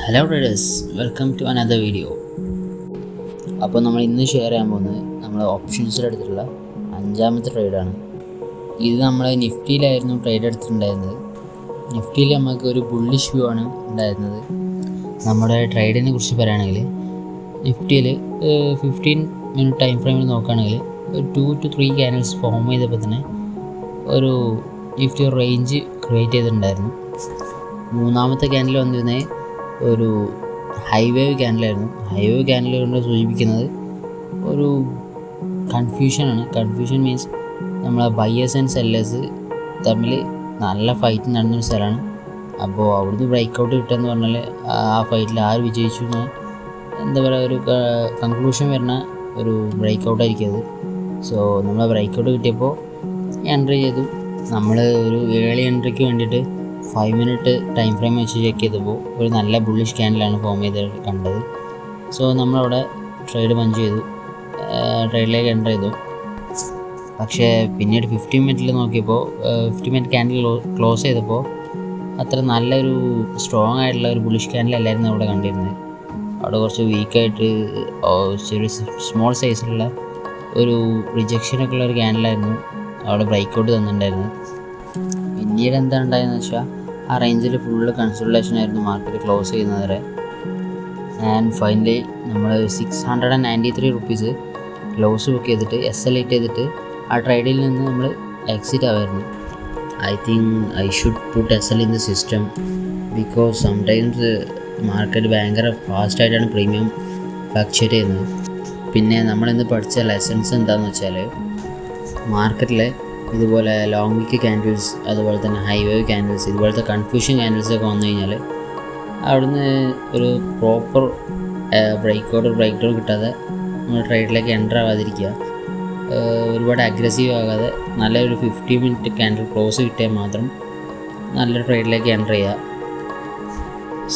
Hello traders, welcome to another video. അപ്പോൾ നമ്മൾ ഇന്ന് ഷെയർ ചെയ്യാൻ പോകുന്നത് നമ്മൾ ഓപ്ഷൻസിലെടുത്തിട്ടുള്ള 5ാമത്തെ ട്രേഡാണ്. ഇത് നമ്മൾ നിഫ്റ്റിയിലായിരുന്നു ട്രേഡ് എടുത്തിട്ടുണ്ടായിരുന്നത്. നിഫ്റ്റിയിൽ നമുക്ക് ഒരു ബുള്ളിഷ് വ്യൂ ആണ് ഉണ്ടായിരുന്നത്. നമ്മുടെ ട്രേഡിനെ കുറിച്ച് പറയുകയാണെങ്കിൽ നിഫ്റ്റിയിൽ 15 ടൈം ഫ്രെയിമിൽ നോക്കുകയാണെങ്കിൽ ഒരു 2 to 3 ക്യാൻഡിൽസ് ഫോം ചെയ്തപ്പോൾ തന്നെ ഒരു നിഫ്റ്റി റേഞ്ച് ക്രിയേറ്റ് ചെയ്തിട്ടുണ്ടായിരുന്നു. 3ാമത്തെ ക്യാൻഡിൽ വന്നിരുന്നത് ഒരു ഹൈവേവ് ക്യാൻഡിലായിരുന്നു. ഹൈവേവ് ക്യാൻഡിൽ കൊണ്ട് സൂചിപ്പിക്കുന്നത് ഒരു കൺഫ്യൂഷനാണ്. കൺഫ്യൂഷൻ മീൻസ് നമ്മളെ ബയേഴ്സ് ആൻഡ് സെല്ലേഴ്സ് തമ്മിൽ നല്ല ഫൈറ്റ് നടന്നൊരു സ്ഥലമാണ്. അപ്പോൾ അവിടുന്ന് ബ്രേക്കൗട്ട് കിട്ടുകയെന്ന് പറഞ്ഞാൽ ആ ഫൈറ്റിൽ ആര് വിജയിച്ചു എന്ന് എന്താ പറയുക, ഒരു കൺക്ലൂഷൻ വരുന്ന ഒരു ബ്രേക്കൗട്ടായിരിക്കും അത്. സോ നമ്മൾ ബ്രേക്കൗട്ട് കിട്ടിയപ്പോൾ എൻട്രി ചെയ്തു. നമ്മൾ ഒരു ഏർലി എൻട്രിക്ക് വേണ്ടിയിട്ട് 5 മിനിറ്റ് ടൈം ഫ്രെയിം വെച്ച് ചെക്ക് ചെയ്തപ്പോൾ ഒരു നല്ല ബുള്ളിഷ് ക്യാൻഡിലാണ് ഫോം ചെയ്ത് കണ്ടത്. സോ നമ്മളവിടെ ട്രേഡ് പഞ്ച് ചെയ്തു, ട്രേഡിലേക്ക് എൻ്റർ ചെയ്തു. പക്ഷേ പിന്നീട് 15 മിനിറ്റിൽ നോക്കിയപ്പോൾ 15 മിനിറ്റ് ക്യാൻഡിൽ ക്ലോസ് ചെയ്തപ്പോൾ അത്ര നല്ലൊരു സ്ട്രോങ് ആയിട്ടുള്ള ഒരു ബുള്ളിഷ് ക്യാൻഡിലല്ലായിരുന്നു അവിടെ കണ്ടിരുന്നത്. അവിടെ കുറച്ച് വീക്കായിട്ട് ചെറിയ സ്മോൾ സൈസിലുള്ള ഒരു റിജക്ഷനൊക്കെ ഉള്ള ഒരു ക്യാൻഡിലായിരുന്നു അവിടെ ബ്രേക്കൗട്ട് തന്നിട്ടുണ്ടായിരുന്നത്. പിന്നീട് എന്താണ് ഉണ്ടായതെന്ന് വെച്ചാൽ ആ റേഞ്ചിൽ ഫുള്ള് കൺസൾട്ടേഷൻ ആയിരുന്നു മാർക്കറ്റ് ക്ലോസ് ചെയ്യുന്നത് വരെ. ആൻഡ് ഫൈനലി നമ്മൾ 693 റുപ്പീസ് ലോസ് ബുക്ക് ചെയ്തിട്ട് SL8 ചെയ്തിട്ട് ആ ട്രേഡിൽ നിന്ന് നമ്മൾ എക്സിറ്റ് ആവായിരുന്നു. I think I should put SL in the system because sometimes market ഭയങ്കര ഫാസ്റ്റായിട്ടാണ് പ്രീമിയം ഫ്ലക്ച്വേറ്റ് ചെയ്യുന്നത്. പിന്നെ നമ്മളിന്ന് പഠിച്ച ലെസൺസ് എന്താണെന്ന് വെച്ചാൽ മാർക്കറ്റിലെ ഇതുപോലെ ലോങ് വീക്ക് ക്യാൻഡിൽസ്, അതുപോലെ തന്നെ ഹൈവേവ് ക്യാൻഡിൽസ്, ഇതുപോലത്തെ കൺഫ്യൂഷൻ ക്യാൻഡിൽസൊക്കെ വന്നു കഴിഞ്ഞാൽ അവിടുന്ന് ഒരു പ്രോപ്പർ ബ്രേക്ക് ഡൗൺ കിട്ടാതെ നമ്മൾ ട്രേഡിലേക്ക് എൻ്റർ ആവാതിരിക്കുക. ഒരുപാട് അഗ്രസീവ് ആകാതെ നല്ലൊരു 50 മിനിറ്റ് ക്യാൻഡിൽ ക്ലോസ് കിട്ടിയാൽ മാത്രം നല്ലൊരു ട്രേഡിലേക്ക് എൻ്റർ ചെയ്യുക.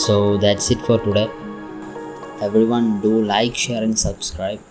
So that's it for today. Everyone do like, share and subscribe.